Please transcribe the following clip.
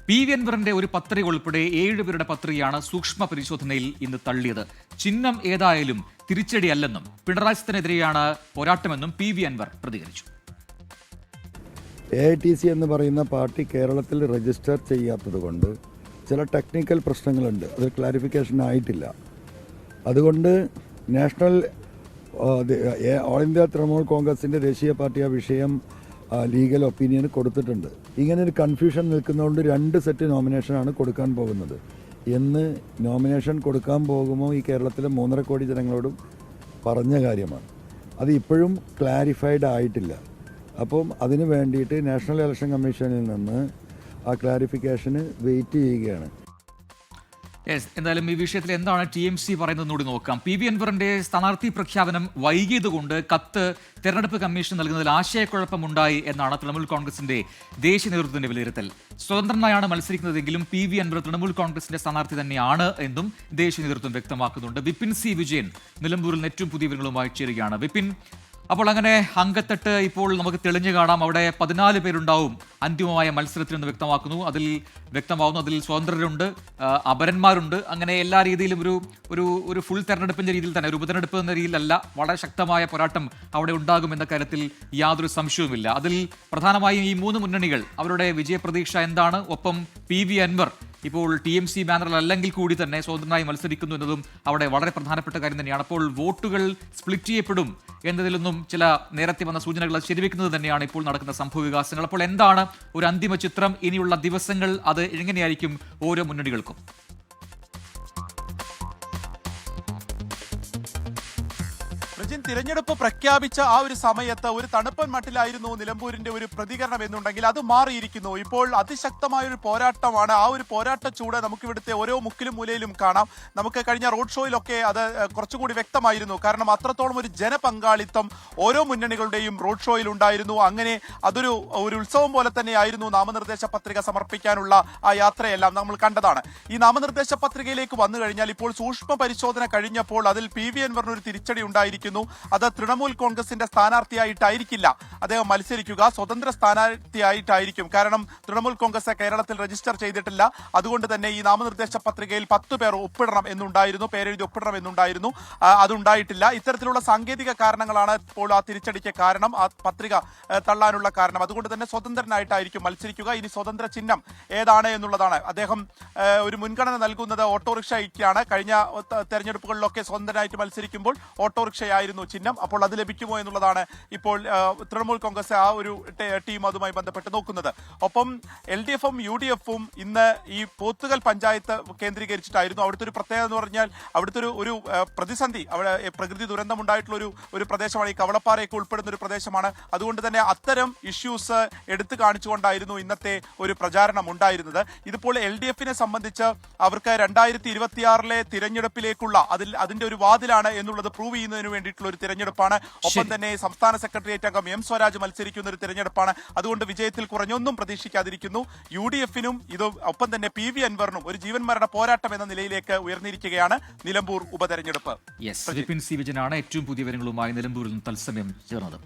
PV. അൻവറിന്റെ ഒരു പത്രിക ഉൾപ്പെടെ 7 പേരുടെ പത്രികയാണ് സൂക്ഷ്മ പരിശോധനയിൽ ഇന്ന് തള്ളിയത്. ചിഹ്നം ഏതായാലും തിരിച്ചടിയല്ലെന്നും പിണറായി വിജയനെതിരെയാണ് പോരാട്ടമെന്നും പി.വി. അൻവർ പ്രതികരിച്ചു. AITC എന്ന് പറയുന്ന പാർട്ടി കേരളത്തിൽ രജിസ്റ്റർ ചെയ്യാത്തതുകൊണ്ട് ചില ടെക്നിക്കൽ പ്രശ്നങ്ങളുണ്ട്. അത് ക്ലാരിഫിക്കേഷൻ ആയിട്ടില്ല. അതുകൊണ്ട് നാഷണൽ ഓൾ ഇന്ത്യ തൃണമൂൽ കോൺഗ്രസിൻ്റെ ദേശീയ പാർട്ടി ആ വിഷയം ലീഗൽ ഒപ്പീനിയൻ കൊടുത്തിട്ടുണ്ട്. ഇങ്ങനെ ഒരു കൺഫ്യൂഷൻ നിൽക്കുന്നതുകൊണ്ട് 2 സെറ്റ് നോമിനേഷനാണ് കൊടുക്കാൻ പോകുന്നത്. എന്ന് നോമിനേഷൻ കൊടുക്കാൻ പോകുമോ ഈ കേരളത്തിലെ 3.5 കോടി ജനങ്ങളോടും പറഞ്ഞ കാര്യമാണ്. അത് ഇപ്പോഴും ക്ലാരിഫൈഡ് ആയിട്ടില്ല. അപ്പം അതിന് വേണ്ടിയിട്ട് നാഷണൽ ഇലക്ഷൻ കമ്മീഷനിൽ നിന്ന് ആ ക്ലാരിഫിക്കേഷന് വെയിറ്റ് ചെയ്യുകയാണ്. എന്തായാലും ഈ വിഷയത്തിൽ എന്താണ് TMC പറയുന്നതെന്നൂടി നോക്കാം. പി.വി. അൻവറിന്റെ സ്ഥാനാർത്ഥി പ്രഖ്യാപനം വൈകിയതുകൊണ്ട് കത്ത് തെരഞ്ഞെടുപ്പ് കമ്മീഷൻ നൽകുന്നതിൽ ആശയക്കുഴപ്പമുണ്ടായി എന്നാണ് തൃണമൂൽ കോൺഗ്രസിന്റെ ദേശീയ നേതൃത്വത്തിന്റെ വിലയിരുത്തൽ. സ്വതന്ത്രനായാണ് മത്സരിക്കുന്നതെങ്കിലും പി.വി. അൻവർ തൃണമൂൽ കോൺഗ്രസിന്റെ സ്ഥാനാർത്ഥി തന്നെയാണ് എന്നും ദേശീയ നേതൃത്വം വ്യക്തമാക്കുന്നുണ്ട്. വിപിൻ സി വിജയൻ നിലമ്പൂരിൽ ഏറ്റവും പുതിയ വിവരങ്ങളുമായി ചേരുകയാണ്. വിപിൻ, അപ്പോൾ അങ്ങനെ അങ്കത്തട്ട് ഇപ്പോൾ നമുക്ക് തെളിഞ്ഞു കാണാം. അവിടെ 14 പേരുണ്ടാവും അന്തിമമായ മത്സരത്തിനെന്ന് വ്യക്തമാവുന്നു. അതിൽ സ്വതന്ത്രരുണ്ട്, അപരന്മാരുണ്ട്. അങ്ങനെ എല്ലാ രീതിയിലും ഒരു ഫുൾ തെരഞ്ഞെടുപ്പിന്റെ രീതിയിൽ തന്നെ, ഒരു ഉപതെരഞ്ഞെടുപ്പ് എന്ന രീതിയിലല്ല, വളരെ ശക്തമായ പോരാട്ടം അവിടെ ഉണ്ടാകുമെന്ന കാര്യത്തിൽ യാതൊരു സംശയവുമില്ല. അതിൽ പ്രധാനമായും ഈ 3 മുന്നണികൾ അവരുടെ വിജയപ്രതീക്ഷ എന്താണ്? ഒപ്പം പി.വി. അൻവർ ഇപ്പോൾ TMC ബാനറിൽ അല്ലെങ്കിൽ കൂടി തന്നെ സ്വതന്ത്രമായി മത്സരിക്കുന്നു എന്നതും അവിടെ വളരെ പ്രധാനപ്പെട്ട കാര്യം തന്നെയാണ്. അപ്പോൾ വോട്ടുകൾ സ്പ്ലിറ്റ് ചെയ്യപ്പെടും എന്നതിലൊന്നും ചില നേരത്തെ വന്ന സൂചനകൾ ശരിവെക്കുന്നത് തന്നെയാണ് ഇപ്പോൾ നടക്കുന്ന സംഭവ വികാസങ്ങൾ. അപ്പോൾ എന്താണ് ഒരു അന്തിമ ചിത്രം? ഇനിയുള്ള ദിവസങ്ങൾ അത് എങ്ങനെയായിരിക്കും ഓരോ മുന്നണികൾക്കും? തിരഞ്ഞെടുപ്പ് പ്രഖ്യാപിച്ച ആ ഒരു സമയത്ത് ഒരു തണുപ്പൻ മട്ടിലായിരുന്നു നിലമ്പൂരിന്റെ ഒരു പ്രതികരണം എന്നുണ്ടെങ്കിൽ അത് മാറിയിരിക്കുന്നു. ഇപ്പോൾ അതിശക്തമായ ഒരു പോരാട്ടമാണ്. ആ ഒരു പോരാട്ട ചൂട് നമുക്ക് ഇവിടുത്തെ ഓരോ മുക്കിലും മൂലയിലും കാണാം. നമുക്ക് കഴിഞ്ഞ റോഡ് ഷോയിലൊക്കെ അത് കുറച്ചുകൂടി വ്യക്തമായിരുന്നു. കാരണം അത്രത്തോളം ഒരു ജനപങ്കാളിത്തം ഓരോ മുന്നണികളുടെയും റോഡ് ഷോയിൽ ഉണ്ടായിരുന്നു. അങ്ങനെ അതൊരു ഉത്സവം പോലെ തന്നെയായിരുന്നു നാമനിർദ്ദേശ പത്രിക സമർപ്പിക്കാനുള്ള ആ യാത്രയെല്ലാം നമ്മൾ കണ്ടതാണ്. ഈ നാമനിർദ്ദേശ പത്രികയിലേക്ക് വന്നു കഴിഞ്ഞാൽ ഇപ്പോൾ സൂക്ഷ്മ പരിശോധന കഴിഞ്ഞപ്പോൾ അതിൽ പി.വി. അൻവറിന് ഒരു തിരിച്ചടി ഉണ്ടായിരിക്കുന്നു. അത് തൃണമൂൽ കോൺഗ്രസിന്റെ സ്ഥാനാർത്ഥിയായിട്ടായിരിക്കില്ല അദ്ദേഹം മത്സരിക്കുക, സ്വതന്ത്ര സ്ഥാനാർത്ഥിയായിട്ടായിരിക്കും. കാരണം തൃണമൂൽ കോൺഗ്രസ് കേരളത്തിൽ രജിസ്റ്റർ ചെയ്തിട്ടില്ല. അതുകൊണ്ട് തന്നെ ഈ നാമനിർദ്ദേശ പത്രികയിൽ 10 പേർ ഒപ്പിടണം എന്നുണ്ടായിരുന്നു, പേരെഴുതി ഒപ്പിടണം എന്നുണ്ടായിരുന്നു. അതുണ്ടായിട്ടില്ല. ഇത്തരത്തിലുള്ള സാങ്കേതിക കാരണങ്ങളാണ് ഇപ്പോൾ ആ തിരിച്ചടിക്ക് കാരണം, ആ പത്രിക തള്ളാനുള്ള കാരണം. അതുകൊണ്ട് തന്നെ സ്വതന്ത്രനായിട്ടായിരിക്കും മത്സരിക്കുക. ഇനി സ്വതന്ത്ര ചിഹ്നം ഏതാണ് എന്നുള്ളതാണ്. അദ്ദേഹം ഒരു മുൻഗണന നൽകുന്നത് ഓട്ടോറിക്ഷയ്ക്കാണ്. കഴിഞ്ഞ തെരഞ്ഞെടുപ്പുകളിലൊക്കെ സ്വതന്ത്രനായിട്ട് മത്സരിക്കുമ്പോൾ ഓട്ടോറിക്ഷയായിരുന്നു ചിഹ്നം. അപ്പോൾ അത് ലഭിക്കുമോ എന്നുള്ളതാണ് ഇപ്പോൾ തൃണമൂൽ കോൺഗ്രസ് ആ ഒരു ടീം അതുമായി ബന്ധപ്പെട്ട് നോക്കുന്നത്. ഒപ്പം LDFും UDFും ഇന്ന് ഈ പോത്തുകൽ പഞ്ചായത്ത് കേന്ദ്രീകരിച്ചിട്ടായിരുന്നു. അവിടുത്തെ ഒരു പ്രത്യേകത എന്ന് പറഞ്ഞാൽ അവിടുത്തെ ഒരു പ്രതിസന്ധി, അവിടെ പ്രകൃതി ദുരന്തമുണ്ടായിട്ടുള്ള ഒരു പ്രദേശമാണ്. ഈ കവളപ്പാറയൊക്കെ ഉൾപ്പെടുന്ന ഒരു പ്രദേശമാണ്. അതുകൊണ്ട് തന്നെ അത്തരം ഇഷ്യൂസ് എടുത്തു കാണിച്ചുകൊണ്ടായിരുന്നു ഇന്നത്തെ ഒരു പ്രചാരണം ഉണ്ടായിരുന്നത്. ഇതിപ്പോൾ LDFിനെ സംബന്ധിച്ച് അവർക്ക് 2026 തിരഞ്ഞെടുപ്പിലേക്കുള്ള അതിന്റെ ഒരു വാതിലാണ് എന്നുള്ളത് പ്രൂവ് ചെയ്യുന്നതിന് വേണ്ടിയിട്ടുള്ള ഒരു തിരഞ്ഞെടുപ്പാണ്. ഒപ്പം തന്നെ സംസ്ഥാന സെക്രട്ടേറിയറ്റ് അംഗം M സ്വരാജ് മത്സരിക്കുന്ന ഒരു തിരഞ്ഞെടുപ്പാണ്. അതുകൊണ്ട് വിജയത്തിൽ കുറഞ്ഞൊന്നും പ്രതീക്ഷിക്കാതിരിക്കുന്നു. UDFിനും ഇത് ഒപ്പം തന്നെ പി.വി. അൻവറിനും ഒരു ജീവൻ മരണ പോരാട്ടം എന്ന നിലയിലേക്ക് ഉയർന്നിരിക്കുകയാണ് നിലമ്പൂർ ഉപതെരഞ്ഞെടുപ്പ്. വിപിൻ സി വിജയനാണ് ഏറ്റവും പുതിയ വിവരങ്ങളുമായി നിലമ്പൂരിൽ നിന്ന് തത്സമയം ചേർന്നത്.